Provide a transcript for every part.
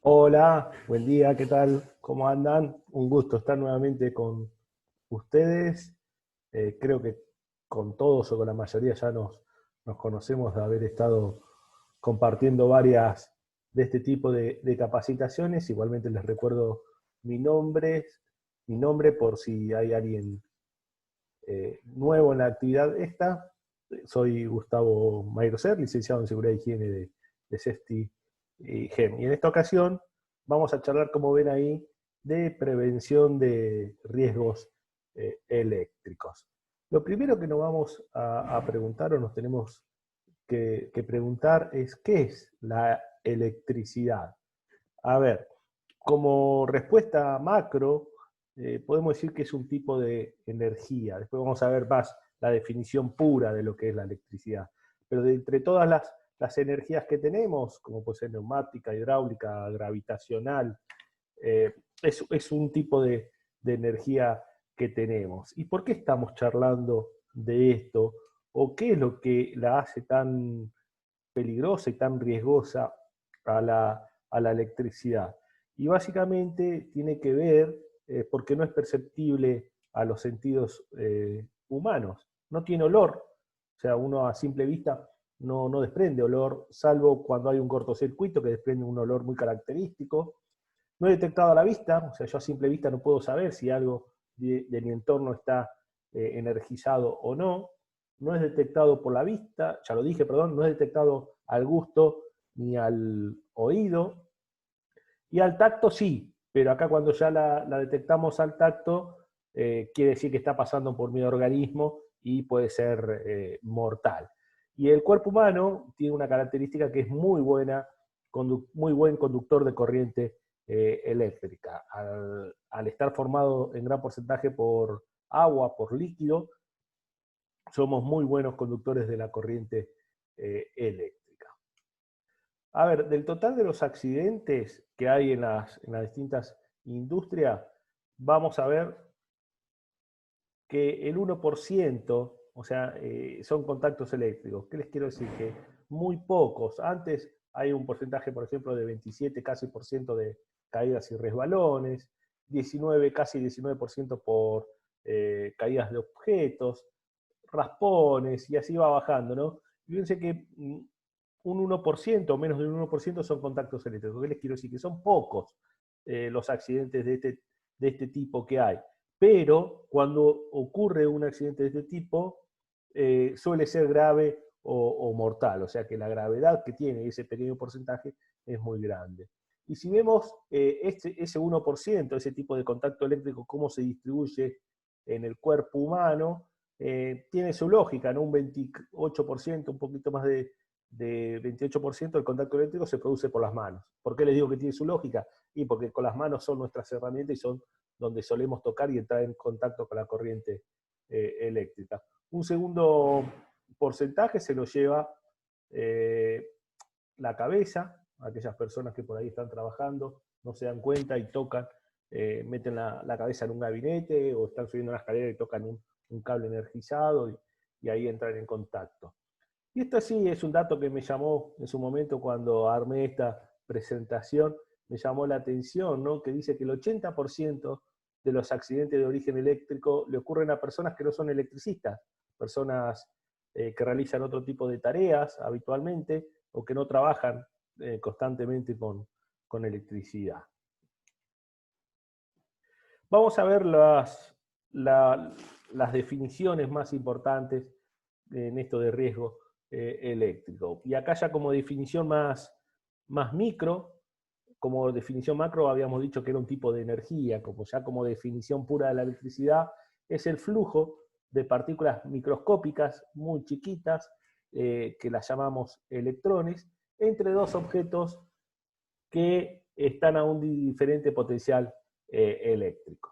Hola, buen día, ¿qué tal? ¿Cómo andan? Un gusto estar nuevamente con ustedes. Creo que con todos o con la mayoría ya nos conocemos de haber estado compartiendo varias de este tipo de capacitaciones. Igualmente les recuerdo mi nombre, mi nombre por si hay alguien nuevo en la actividad esta. Soy Gustavo Mairoser, licenciado en Seguridad y Higiene de CESTI y GEM. Y en esta ocasión vamos a charlar, como ven ahí, de prevención de riesgos eléctricos. Lo primero que nos vamos a preguntar o nos tenemos que preguntar es ¿qué es la electricidad? A ver, como respuesta macro, podemos decir que es un tipo de energía. Después vamos a ver más la definición pura de lo que es la electricidad. Pero de entre todas las energías que tenemos, como puede ser neumática, hidráulica, gravitacional, es un tipo de energía que tenemos. ¿Y por qué estamos charlando de esto? ¿O qué es lo que la hace tan peligrosa y tan riesgosa a la electricidad? Y básicamente tiene que ver porque no es perceptible a los sentidos humanos. No tiene olor, o sea, uno a simple vista no desprende olor, salvo cuando hay un cortocircuito que desprende un olor muy característico. No es detectado a la vista, o sea, yo a simple vista no puedo saber si algo de mi entorno está energizado o no. No es detectado por la vista, ya lo dije, perdón, no es detectado al gusto ni al oído. Y al tacto sí, pero acá cuando ya la detectamos al tacto, quiere decir que está pasando por mi organismo y puede ser mortal. Y el cuerpo humano tiene una característica que es muy buena, muy buen conductor de corriente eléctrica. Al estar formado en gran porcentaje por agua, por líquido, somos muy buenos conductores de la corriente eléctrica. A ver, del total de los accidentes que hay en las distintas industrias, vamos a ver que el 1%, o sea, son contactos eléctricos. ¿Qué les quiero decir? Que muy pocos. Antes hay un porcentaje, por ejemplo, de 27 casi por ciento de caídas y resbalones, 19, casi 19% por caídas de objetos, raspones, y así va bajando, ¿no? Fíjense que un 1%, menos de un 1% son contactos eléctricos. ¿Qué les quiero decir? Que son pocos los accidentes de este tipo que hay. Pero cuando ocurre un accidente de este tipo, suele ser grave o mortal, o sea que la gravedad que tiene ese pequeño porcentaje es muy grande. Y si vemos ese 1%, ese tipo de contacto eléctrico, cómo se distribuye en el cuerpo humano, tiene su lógica, ¿no? Un 28%, un poquito más de 28% del contacto eléctrico se produce por las manos. ¿Por qué les digo que tiene su lógica? Y porque con las manos son nuestras herramientas y son donde solemos tocar y entrar en contacto con la corriente eléctrica. Un segundo porcentaje se lo lleva eh, la cabeza, aquellas personas que por ahí están trabajando, no se dan cuenta y tocan, meten la cabeza en un gabinete o están subiendo una escalera y tocan un cable energizado y ahí entran en contacto. Y esto sí es un dato que me llamó en su momento cuando armé esta presentación, me llamó la atención, ¿no? Que dice que el 80% de los accidentes de origen eléctrico le ocurren a personas que no son electricistas, personas que realizan otro tipo de tareas habitualmente o que no trabajan constantemente con electricidad. Vamos a ver las definiciones más importantes en esto de riesgo eléctrico. Y acá ya como definición más micro, como definición macro habíamos dicho que era un tipo de energía, como ya como definición pura de la electricidad, es el flujo de partículas microscópicas muy chiquitas, que las llamamos electrones, entre dos objetos que están a un diferente potencial eléctrico.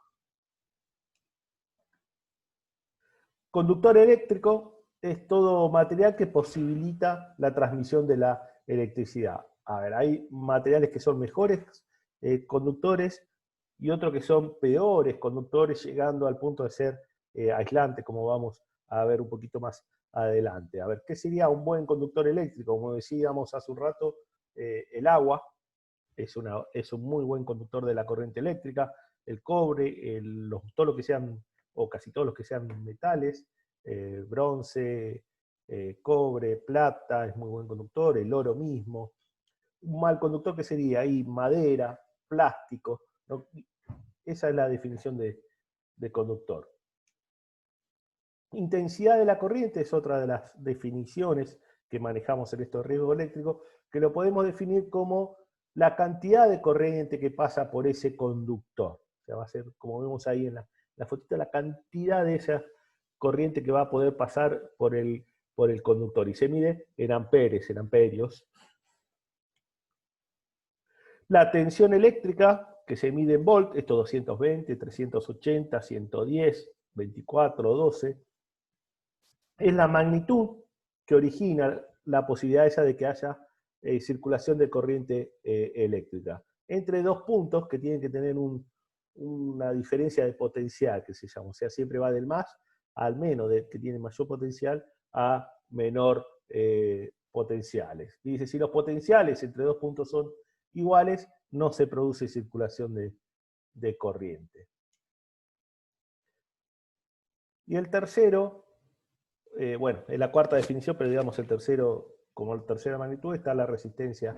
Conductor eléctrico es todo material que posibilita la transmisión de la electricidad. A ver, hay materiales que son mejores conductores y otros que son peores conductores, llegando al punto de ser aislantes, como vamos a ver un poquito más adelante. A ver, ¿qué sería un buen conductor eléctrico? Como decíamos hace un rato, el agua. es un muy buen conductor de la corriente eléctrica. El cobre, todo lo que sean, o casi todos los que sean metales, bronce, cobre, plata, es muy buen conductor, el oro mismo. Un mal conductor que sería ahí madera, plástico, ¿no? Esa es la definición de conductor. Intensidad de la corriente es otra de las definiciones que manejamos en estos riesgos eléctricos, que lo podemos definir como la cantidad de corriente que pasa por ese conductor. O sea, va a ser, como vemos ahí en la fotito, la cantidad de esa corriente que va a poder pasar por el conductor. Y se mide en amperes, en amperios. La tensión eléctrica, que se mide en volt, esto 220, 380, 110, 24, 12, es la magnitud que origina la posibilidad esa de que haya circulación de corriente eléctrica. Entre dos puntos que tienen que tener una diferencia de potencial, que se llama, o sea, siempre va del más al menos, que tiene mayor potencial, a menor potenciales. Y dice, si los potenciales entre dos puntos son iguales, no se produce circulación de corriente. Y el tercero, bueno, es la cuarta definición, pero digamos el tercero, como la tercera magnitud, está la resistencia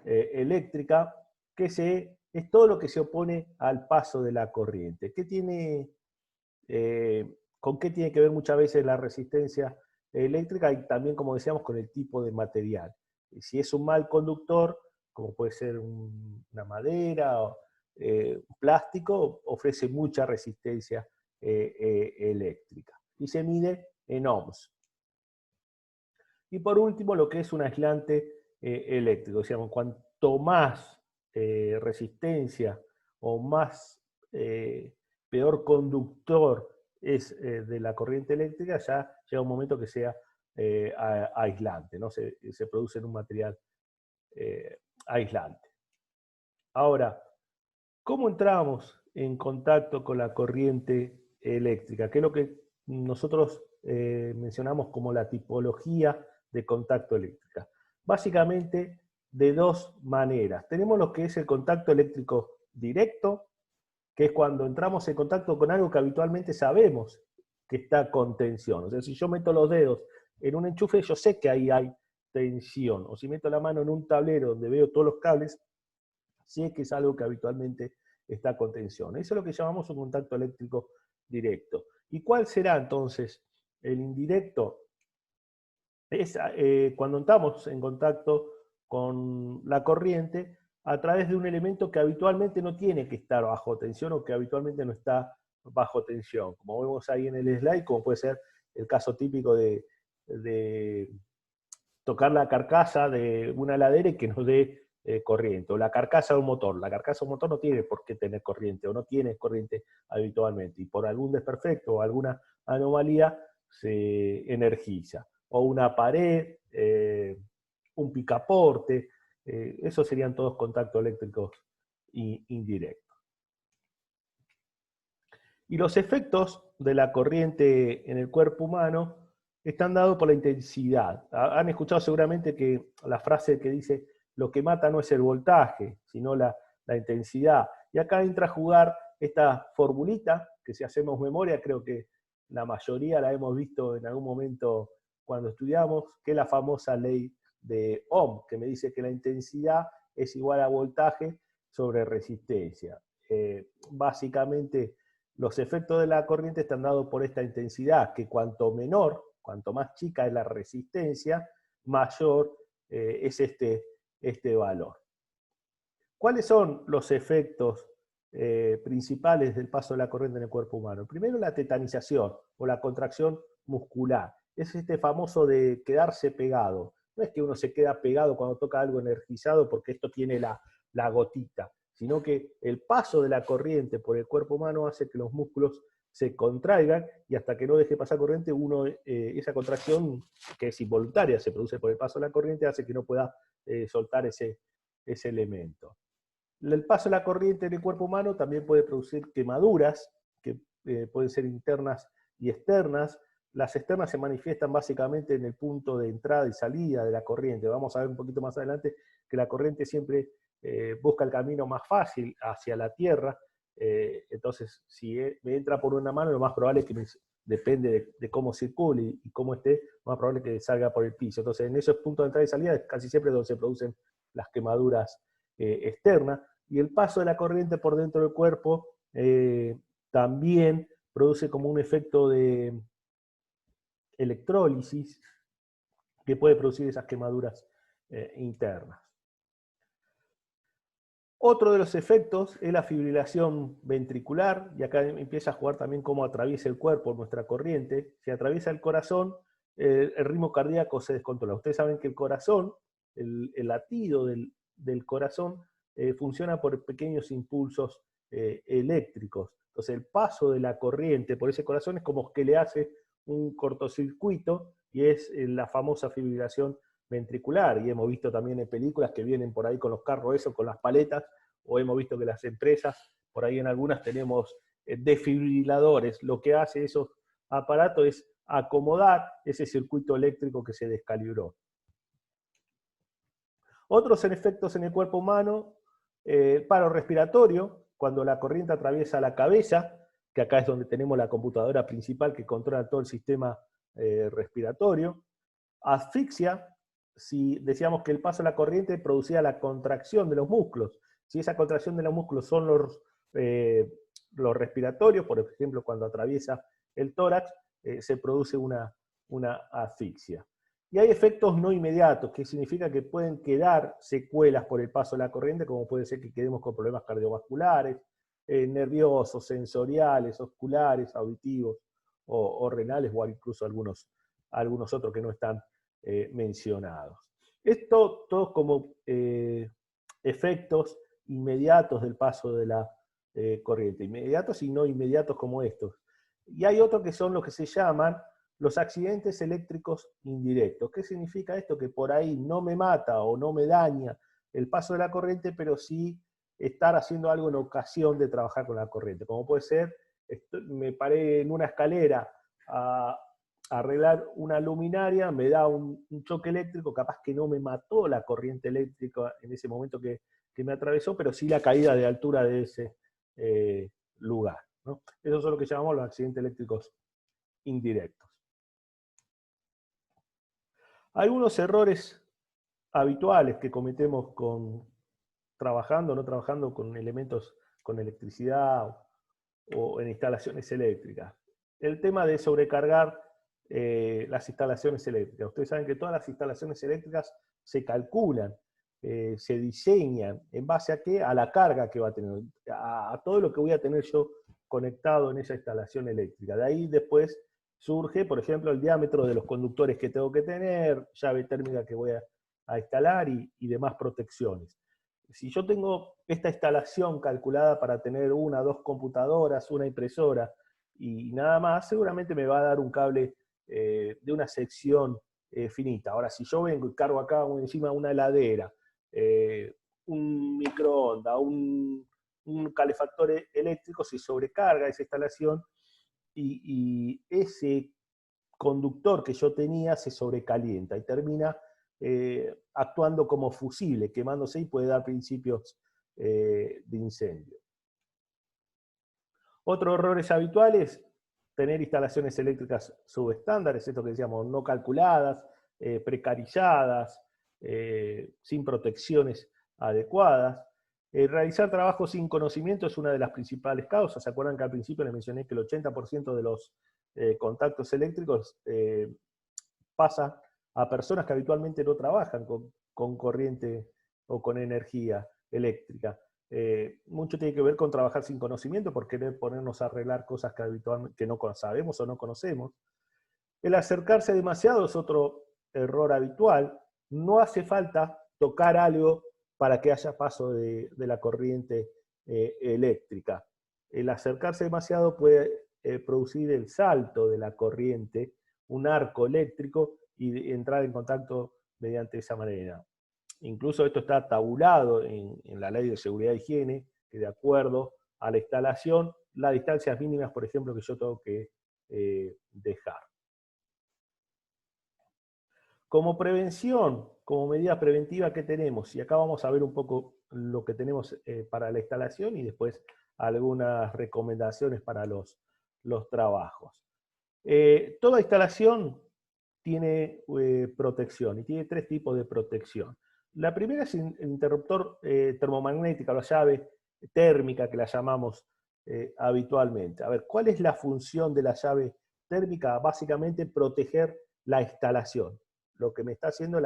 eléctrica, que es todo lo que se opone al paso de la corriente. ¿Con qué tiene que ver muchas veces la resistencia eléctrica? Y también, como decíamos, con el tipo de material. Si es un mal conductor, como puede ser una madera o un plástico, ofrece mucha resistencia eléctrica. Y se mide en ohms. Y por último, lo que es un aislante eléctrico. Decíamos, cuanto más resistencia o más peor conductor es de la corriente eléctrica, ya llega un momento que sea aislante, ¿no? Se produce en un material aislante. Ahora, ¿cómo entramos en contacto con la corriente eléctrica? Que es lo que nosotros mencionamos como la tipología de contacto eléctrica. Básicamente de dos maneras. Tenemos lo que es el contacto eléctrico directo, que es cuando entramos en contacto con algo que habitualmente sabemos que está con tensión. O sea, si yo meto los dedos en un enchufe, yo sé que ahí hay tensión. O si meto la mano en un tablero donde veo todos los cables, sé que es algo que habitualmente está con tensión. Eso es lo que llamamos un contacto eléctrico directo. ¿Y cuál será entonces el indirecto? Es cuando entramos en contacto con la corriente a través de un elemento que habitualmente no tiene que estar bajo tensión o que habitualmente no está bajo tensión, como vemos ahí en el slide, como puede ser el caso típico de tocar la carcasa de una heladera y que nos dé corriente, o la carcasa de un motor. La carcasa de un motor no tiene por qué tener corriente, o no tiene corriente habitualmente, y por algún desperfecto o alguna anomalía se energiza. O una pared, un picaporte, esos serían todos contactos eléctricos indirectos. Y los efectos de la corriente en el cuerpo humano están dados por la intensidad. Han escuchado seguramente que la frase que dice, lo que mata no es el voltaje, sino la intensidad. Y acá entra a jugar esta formulita, que si hacemos memoria, creo que la mayoría la hemos visto en algún momento cuando estudiamos, que es la famosa ley de Ohm, que me dice que la intensidad es igual a voltaje sobre resistencia. Básicamente, los efectos de la corriente están dados por esta intensidad, que cuanto menor, cuanto más chica es la resistencia, mayor es este valor. ¿Cuáles son los efectos principales del paso de la corriente en el cuerpo humano? Primero, la tetanización o la contracción muscular. Es este famoso de quedarse pegado. No es que uno se queda pegado cuando toca algo energizado porque esto tiene la gotita, sino que el paso de la corriente por el cuerpo humano hace que los músculos se contraigan y hasta que no deje pasar corriente, esa contracción, que es involuntaria, se produce por el paso de la corriente, hace que no pueda soltar ese elemento. El paso de la corriente en el cuerpo humano también puede producir quemaduras, que pueden ser internas y externas. Las externas se manifiestan básicamente en el punto de entrada y salida de la corriente. Vamos a ver un poquito más adelante que la corriente siempre busca el camino más fácil hacia la tierra. Entonces, si me entra por una mano, lo más probable es que depende de cómo circule y cómo esté, lo más probable es que salga por el piso. Entonces, en esos puntos de entrada y salida es casi siempre donde se producen las quemaduras externas. Y el paso de la corriente por dentro del cuerpo también produce como un efecto de electrólisis que puede producir esas quemaduras internas. Otro de los efectos es la fibrilación ventricular, y acá empieza a jugar también cómo atraviesa el cuerpo nuestra corriente. Si atraviesa el corazón, el ritmo cardíaco se descontrola. Ustedes saben que el corazón, el latido del corazón, funciona por pequeños impulsos eléctricos. Entonces el paso de la corriente por ese corazón es como que le hace un cortocircuito, y es la famosa fibrilación ventricular, y hemos visto también en películas que vienen por ahí con los carros esos, con las paletas, o hemos visto que las empresas, por ahí en algunas tenemos desfibriladores. Lo que hace esos aparatos es acomodar ese circuito eléctrico que se descalibró. Otros efectos en el cuerpo humano, paro respiratorio, cuando la corriente atraviesa la cabeza, que acá es donde tenemos la computadora principal que controla todo el sistema respiratorio. Asfixia, si decíamos que el paso de la corriente producía la contracción de los músculos. Si esa contracción de los músculos son los respiratorios, por ejemplo, cuando atraviesa el tórax, se produce una asfixia. Y hay efectos no inmediatos, que significa que pueden quedar secuelas por el paso de la corriente, como puede ser que quedemos con problemas cardiovasculares, nerviosos, sensoriales, oculares, auditivos, o renales, o incluso algunos otros que no están mencionados. Esto todos como efectos inmediatos del paso de la corriente, inmediatos y no inmediatos como estos. Y hay otros que son los que se llaman los accidentes eléctricos indirectos. ¿Qué significa esto? Que por ahí no me mata o no me daña el paso de la corriente, pero sí estar haciendo algo en ocasión de trabajar con la corriente. Como puede ser, me paré en una escalera a arreglar una luminaria, me da un choque eléctrico, capaz que no me mató la corriente eléctrica en ese momento que me atravesó, pero sí la caída de altura de ese lugar, ¿no? Esos son lo que llamamos los accidentes eléctricos indirectos. Algunos errores habituales que cometemos trabajando o no trabajando con elementos con electricidad o en instalaciones eléctricas. El tema de sobrecargar las instalaciones eléctricas. Ustedes saben que todas las instalaciones eléctricas se calculan, se diseñan en base a qué, a la carga que va a tener, a todo lo que voy a tener yo conectado en esa instalación eléctrica. De ahí después surge, por ejemplo, el diámetro de los conductores que tengo que tener, llave térmica que voy a instalar y demás protecciones. Si yo tengo esta instalación calculada para tener una, dos computadoras, una impresora y nada más, seguramente me va a dar un cable de una sección finita. Ahora, si yo vengo y cargo acá encima una heladera, un microondas, un calefactor eléctrico, se sobrecarga esa instalación y ese conductor que yo tenía se sobrecalienta y termina actuando como fusible, quemándose, y puede dar principios de incendio. Otros errores habituales: tener instalaciones eléctricas subestándares, esto que decíamos, no calculadas, precarizadas, sin protecciones adecuadas. Realizar trabajos sin conocimiento es una de las principales causas. ¿Se acuerdan que al principio les mencioné que el 80% de los contactos eléctricos pasa a personas que habitualmente no trabajan con corriente o con energía eléctrica? Mucho tiene que ver con trabajar sin conocimiento, por querer ponernos a arreglar cosas que habitualmente no sabemos o no conocemos. El acercarse demasiado es otro error habitual. No hace falta tocar algo para que haya paso de la corriente eléctrica. El acercarse demasiado puede producir el salto de la corriente, un arco eléctrico, y entrar en contacto mediante esa manera. Incluso esto está tabulado en la Ley de Seguridad e Higiene, que de acuerdo a la instalación, las distancias mínimas, por ejemplo, que yo tengo que dejar. Como prevención como medida preventiva, ¿qué tenemos? Y acá vamos a ver un poco lo que tenemos para la instalación y después algunas recomendaciones para los trabajos. Toda instalación tiene protección y tiene 3 tipos de protección. La primera es el interruptor termomagnética, la llave térmica que la llamamos habitualmente. A ver, ¿cuál es la función de la llave térmica? Básicamente proteger la instalación. Lo que me está haciendo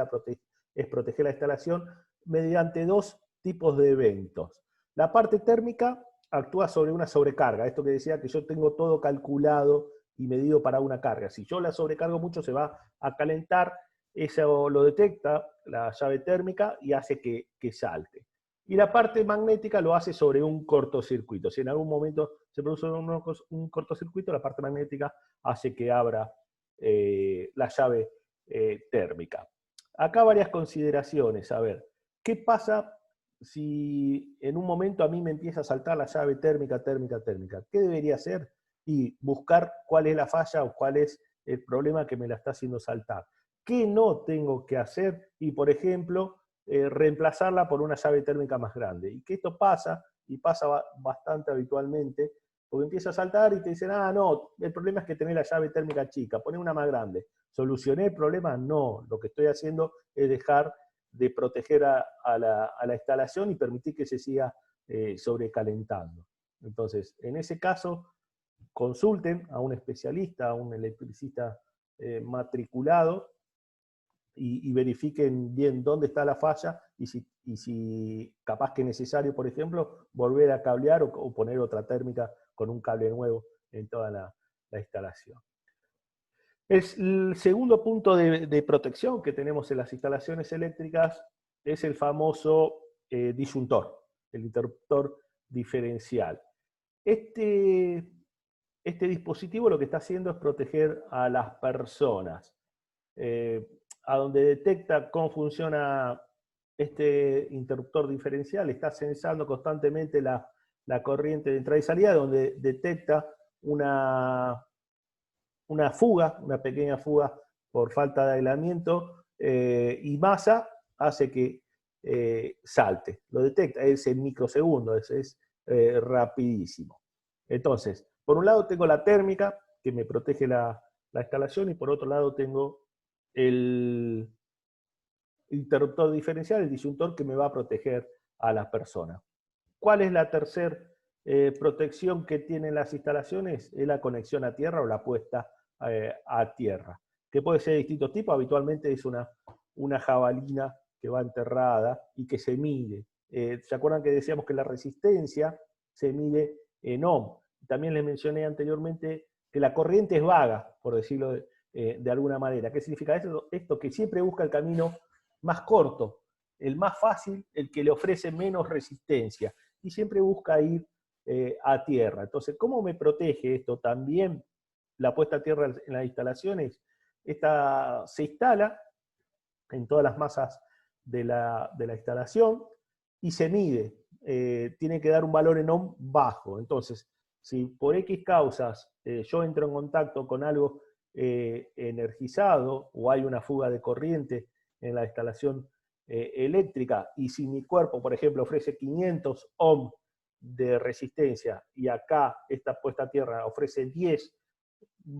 es proteger la instalación mediante 2 tipos de eventos. La parte térmica actúa sobre una sobrecarga, esto que decía que yo tengo todo calculado y medido para una carga. Si yo la sobrecargo mucho se va a calentar, eso lo detecta la llave térmica y hace que salte. Y la parte magnética lo hace sobre un cortocircuito. Si en algún momento se produce un cortocircuito, la parte magnética hace que abra la llave térmica. Acá varias consideraciones. A ver, ¿qué pasa si en un momento a mí me empieza a saltar la llave térmica? ¿Qué debería hacer? Y buscar cuál es la falla o cuál es el problema que me la está haciendo saltar. ¿Qué no tengo que hacer? Y, por ejemplo, reemplazarla por una llave térmica más grande. Y que esto pasa, y pasa bastante habitualmente, porque empieza a saltar y te dicen, ah, no, el problema es que tenés la llave térmica chica, poné una más grande. ¿Solucioné el problema? No, lo que estoy haciendo es dejar de proteger a la instalación y permitir que se siga sobrecalentando. Entonces, en ese caso, consulten a un especialista, a un electricista matriculado y verifiquen bien dónde está la falla y si capaz que es necesario, por ejemplo, volver a cablear o poner otra térmica con un cable nuevo en toda la instalación. El segundo punto de protección que tenemos en las instalaciones eléctricas es el famoso disyuntor, el interruptor diferencial. Este dispositivo lo que está haciendo es proteger a las personas. A donde detecta cómo funciona este interruptor diferencial, está censando constantemente la corriente de entrada y salida, donde detecta una fuga, una pequeña fuga por falta de aislamiento, y masa hace que salte. Lo detecta, es en microsegundos, es rapidísimo. Entonces, por un lado tengo la térmica, que me protege la instalación, y por otro lado tengo el interruptor diferencial, el disyuntor, que me va a proteger a la persona. ¿Cuál es la tercera protección que tienen las instalaciones? Es la conexión a tierra o la puesta a tierra, que puede ser de distintos tipos. Habitualmente es una jabalina que va enterrada y que se mide. ¿Se acuerdan que decíamos que la resistencia se mide en ohm? También les mencioné anteriormente que la corriente es vaga, por decirlo de alguna manera. ¿Qué significa esto? Esto que siempre busca el camino más corto, el más fácil, el que le ofrece menos resistencia, y siempre busca ir a tierra. Entonces, ¿cómo me protege esto? También la puesta a tierra en las instalaciones, esta se instala en todas las masas de la instalación y se mide. Tiene que dar un valor en ohm bajo. Entonces, si por X causas yo entro en contacto con algo energizado o hay una fuga de corriente en la instalación eléctrica, y si mi cuerpo, por ejemplo, ofrece 500 ohm de resistencia y acá esta puesta a tierra ofrece 10,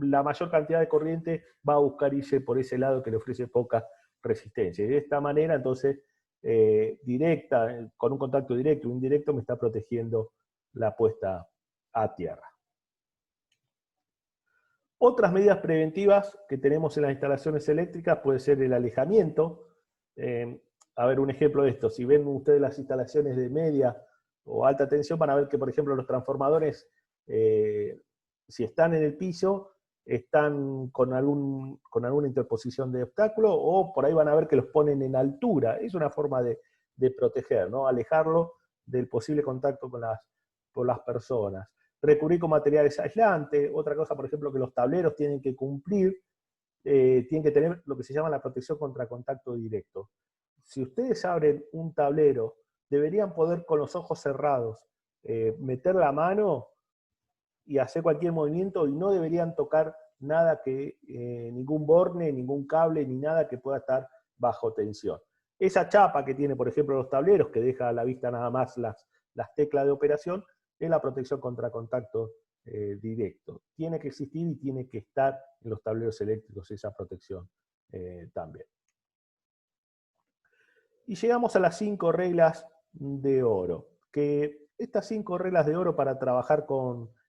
la mayor cantidad de corriente va a buscar irse por ese lado que le ofrece poca resistencia. Y de esta manera, entonces, directa, con un contacto directo o indirecto, me está protegiendo la puesta a tierra. Otras medidas preventivas que tenemos en las instalaciones eléctricas puede ser el alejamiento. A ver, un ejemplo de esto. Si ven ustedes las instalaciones de media o alta tensión, van a ver que, por ejemplo, los transformadores, si están en el piso, están con alguna interposición de obstáculo, o por ahí van a ver que los ponen en altura. Es una forma de proteger, ¿no? Alejarlo del posible contacto con las personas. Recurrir con materiales aislantes. Otra cosa, por ejemplo, que los tableros tienen que cumplir, tienen que tener lo que se llama la protección contra contacto directo. Si ustedes abren un tablero, deberían poder con los ojos cerrados meter la mano y hacer cualquier movimiento, y no deberían tocar nada ningún borne, ningún cable, ni nada que pueda estar bajo tensión. Esa chapa que tiene, por ejemplo, los tableros, que deja a la vista nada más las teclas de operación, es la protección contra contacto directo. Tiene que existir y tiene que estar en los tableros eléctricos esa protección también. Y llegamos a las 5 reglas de oro, que estas 5 reglas de oro para trabajar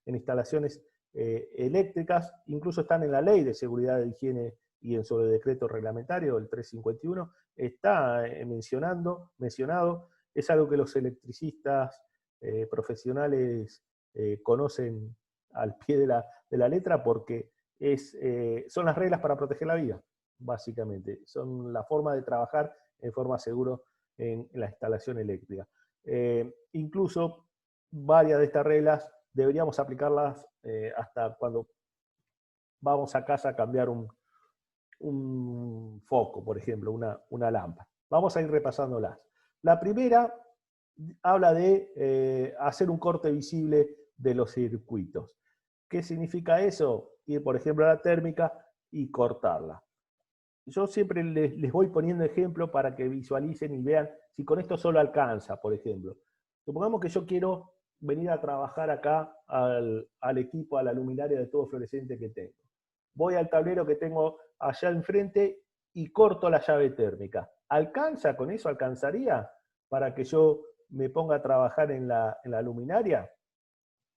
en instalaciones eléctricas, incluso están en la Ley de Seguridad de Higiene y en sobre decreto reglamentario, el 351, está mencionado, es algo que los electricistas profesionales conocen al pie de la letra porque son las reglas para proteger la vida, básicamente. Son la forma de trabajar en forma segura en la instalación eléctrica. Incluso varias de estas reglas deberíamos aplicarlas hasta cuando vamos a casa a cambiar un foco, por ejemplo, una lámpara. Vamos a ir repasándolas. La primera habla de hacer un corte visible de los circuitos. ¿Qué significa eso? Ir, por ejemplo, a la térmica y cortarla. Yo siempre les voy poniendo ejemplos para que visualicen y vean si con esto solo alcanza, por ejemplo. Supongamos que yo quiero venir a trabajar acá al equipo, a la luminaria de todo fluorescente que tengo. Voy al tablero que tengo allá enfrente y corto la llave térmica. ¿Alcanza con eso? ¿Alcanzaría para que yo me ponga a trabajar en la luminaria?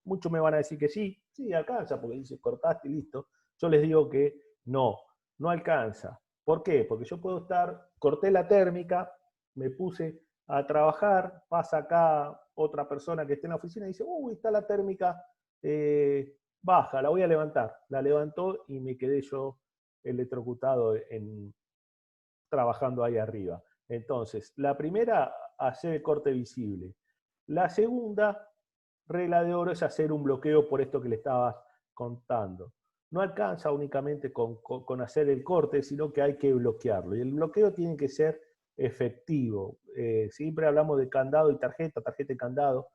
Muchos me van a decir que sí, sí, alcanza, porque dice cortaste y listo. Yo les digo que no alcanza. ¿Por qué? Porque yo puedo corté la térmica, me puse a trabajar, pasa acá otra persona que esté en la oficina y dice, uy, está la térmica baja, la voy a levantar. La levantó y me quedé yo electrocutado trabajando ahí arriba. Entonces, la primera, hacer el corte visible. La segunda regla de oro es hacer un bloqueo por esto que le estaba contando. No alcanza únicamente con hacer el corte, sino que hay que bloquearlo. Y el bloqueo tiene que ser efectivo. Siempre hablamos de candado y tarjeta y candado.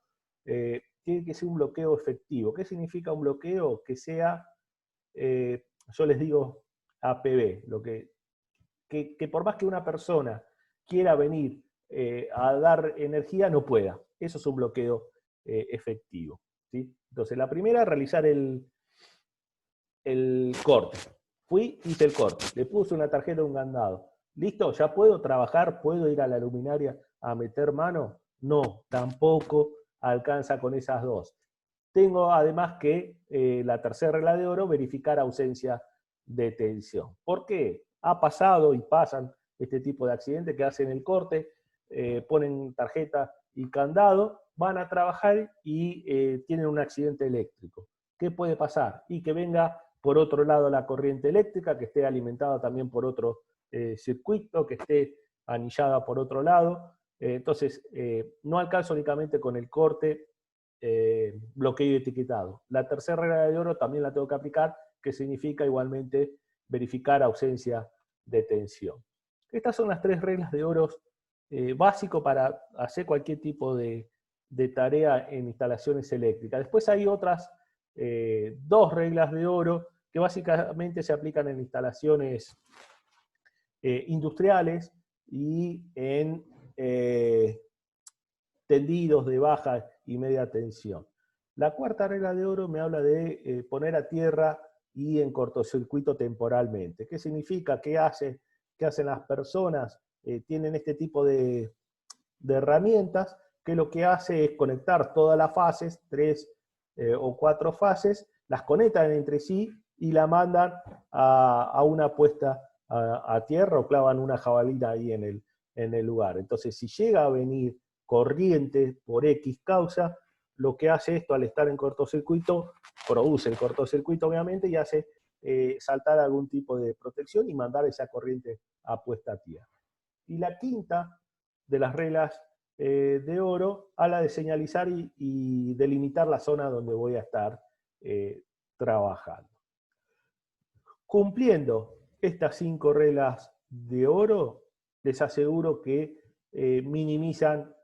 Tiene que ser un bloqueo efectivo. ¿Qué significa un bloqueo? Que sea, yo les digo APB, que por más que una persona quiera venir a dar energía, no pueda. Eso es un bloqueo efectivo. ¿Sí? Entonces, la primera, realizar el corte. Fui, hice el corte, le puse una tarjeta de un candado. ¿Listo? ¿Ya puedo trabajar? ¿Puedo ir a la luminaria a meter mano? No, tampoco alcanza con esas dos. Tengo además que, la tercera regla de oro, verificar ausencia de tensión. ¿Por qué? Ha pasado y pasan este tipo de accidentes que hacen el corte, ponen tarjeta y candado, van a trabajar y tienen un accidente eléctrico. ¿Qué puede pasar? Y que venga por otro lado la corriente eléctrica, que esté alimentada también por otro circuito, que esté anillada por otro lado. Entonces, no alcanza únicamente con el corte, bloqueo y etiquetado. La tercera regla de oro también la tengo que aplicar, que significa igualmente verificar ausencia de tensión. Estas son las 3 reglas de oro básico para hacer cualquier tipo de tarea en instalaciones eléctricas. Después hay otras 2 reglas de oro que básicamente se aplican en instalaciones industriales y en tendidos de baja y media tensión. La cuarta regla de oro me habla de poner a tierra y en cortocircuito temporalmente. ¿Qué significa? ¿Qué hacen las personas? Tienen este tipo de herramientas que lo que hace es conectar todas las fases, 3 o 4 fases, las conectan entre sí y la mandan a una puesta a tierra o clavan una jabalina ahí en el lugar. Entonces, si llega a venir corriente por X causa, lo que hace esto al estar en cortocircuito, produce el cortocircuito obviamente y hace saltar algún tipo de protección y mandar esa corriente a puesta a tierra. Y la quinta de las reglas de oro habla de señalizar y delimitar la zona donde voy a estar trabajando. Cumpliendo estas 5 reglas de oro, les aseguro que minimizan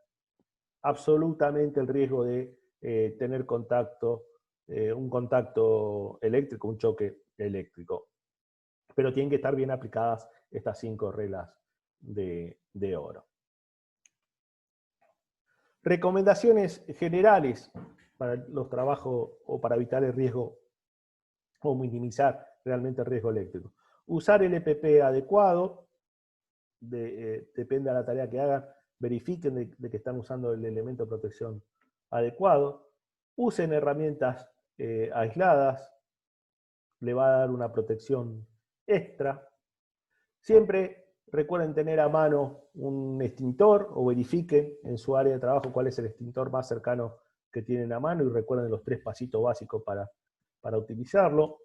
absolutamente el riesgo de tener un contacto eléctrico, un choque eléctrico. Pero tienen que estar bien aplicadas estas 5 reglas de oro. Recomendaciones generales para los trabajos o para evitar el riesgo o minimizar realmente el riesgo eléctrico. Usar el EPP adecuado, depende de la tarea que hagan, verifiquen de que están usando el elemento de protección adecuado, usen herramientas aisladas, le va a dar una protección extra. Siempre recuerden tener a mano un extintor o verifiquen en su área de trabajo cuál es el extintor más cercano que tienen a mano y recuerden los 3 pasitos básicos para utilizarlo.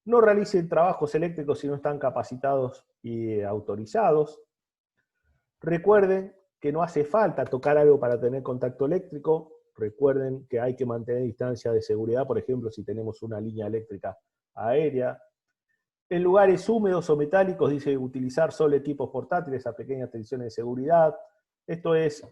No realicen trabajos eléctricos si no están capacitados y autorizados. Recuerden que no hace falta tocar algo para tener contacto eléctrico. Recuerden que hay que mantener distancia de seguridad, por ejemplo, si tenemos una línea eléctrica aérea. En lugares húmedos o metálicos dice utilizar solo equipos portátiles a pequeñas tensiones de seguridad. Esto es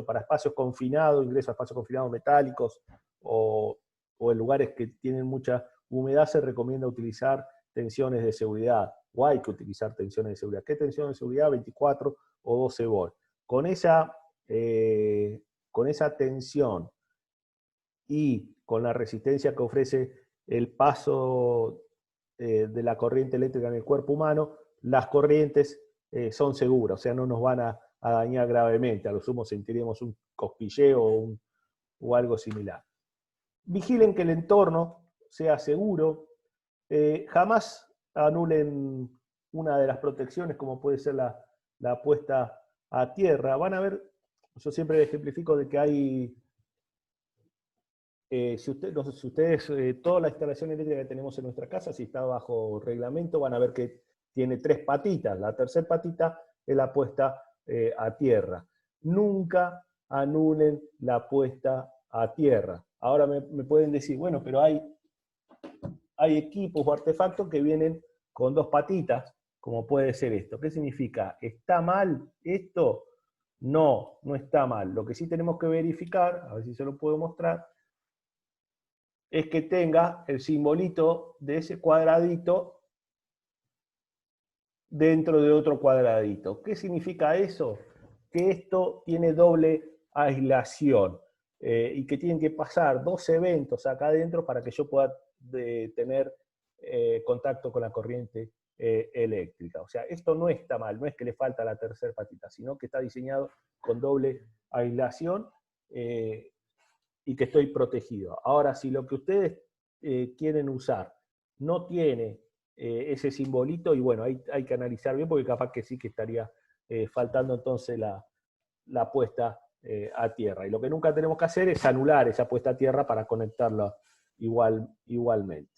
para espacios confinados, ingreso a espacios confinados metálicos o en lugares que tienen mucha humedad se recomienda utilizar tensiones de seguridad, o hay que utilizar tensiones de seguridad. ¿Qué tensión de seguridad? 24 o 12 volts. Con esa tensión y con la resistencia que ofrece el paso de la corriente eléctrica en el cuerpo humano, las corrientes son seguras, o sea, no nos van a dañar gravemente, a lo sumo sentiremos un cosquilleo o algo similar. Vigilen que el entorno sea seguro, jamás anulen una de las protecciones como puede ser la puesta a tierra. Van a ver, yo siempre ejemplifico de que hay, si ustedes, toda la instalación eléctrica que tenemos en nuestra casa, si está bajo reglamento, van a ver que tiene 3 patitas. La tercera patita es la puesta a tierra. Nunca anulen la puesta a tierra. Ahora me pueden decir, bueno, pero hay equipos o artefactos que vienen con 2 patitas, como puede ser esto. ¿Qué significa? ¿Está mal esto? No, no está mal. Lo que sí tenemos que verificar, a ver si se lo puedo mostrar, es que tenga el simbolito de ese cuadradito dentro de otro cuadradito. ¿Qué significa eso? Que esto tiene doble aislación y que tienen que pasar 2 eventos acá adentro para que yo pueda tener contacto con la corriente eléctrica. O sea, esto no está mal, no es que le falta la tercera patita, sino que está diseñado con doble aislación y que estoy protegido. Ahora, si lo que ustedes quieren usar no tiene ese simbolito, y bueno, hay que analizar bien, porque capaz que sí que estaría faltando entonces la puesta a tierra. Y lo que nunca tenemos que hacer es anular esa puesta a tierra para conectarla igualmente.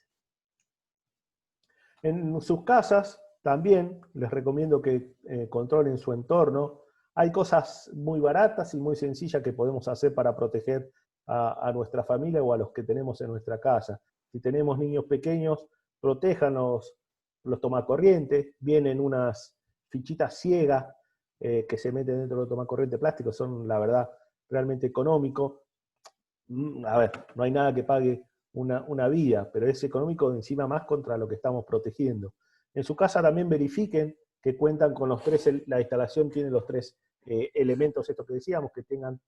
En sus casas también les recomiendo que controlen su entorno. Hay cosas muy baratas y muy sencillas que podemos hacer para proteger a nuestra familia o a los que tenemos en nuestra casa. Si tenemos niños pequeños, protejan los tomacorrientes. Vienen unas fichitas ciegas que se meten dentro del tomacorriente plástico, son la verdad realmente económicos. A ver, no hay nada que pague una vida, pero es económico encima más contra lo que estamos protegiendo. En su casa también verifiquen que cuentan con los 3, la instalación tiene los 3 elementos, estos que decíamos, que tengan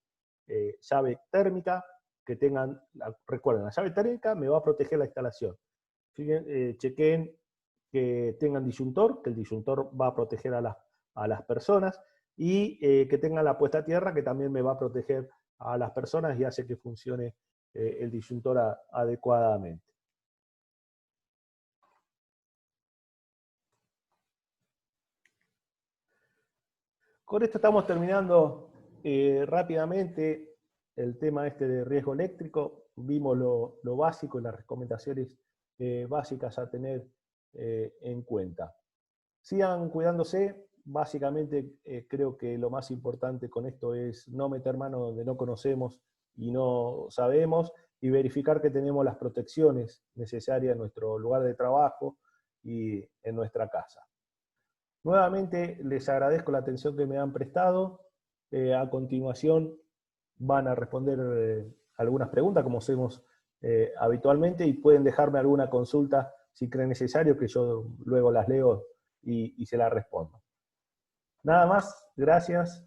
llave térmica, que tengan, recuerden, la llave térmica me va a proteger la instalación. Chequen que tengan disyuntor, que el disyuntor va a proteger a las personas, y que tengan la puesta a tierra, que también me va a proteger a las personas y hace que funcione el disyuntor adecuadamente. Con esto estamos terminando rápidamente el tema de riesgo eléctrico. Vimos lo básico y las recomendaciones básicas a tener en cuenta. Sigan cuidándose. Básicamente creo que lo más importante con esto es no meter mano donde no conocemos y no sabemos, y verificar que tenemos las protecciones necesarias en nuestro lugar de trabajo y en nuestra casa. Nuevamente les agradezco la atención que me han prestado. A continuación van a responder algunas preguntas como hacemos habitualmente, y pueden dejarme alguna consulta si creen necesario, que yo luego las leo y se las respondo. Nada más, gracias.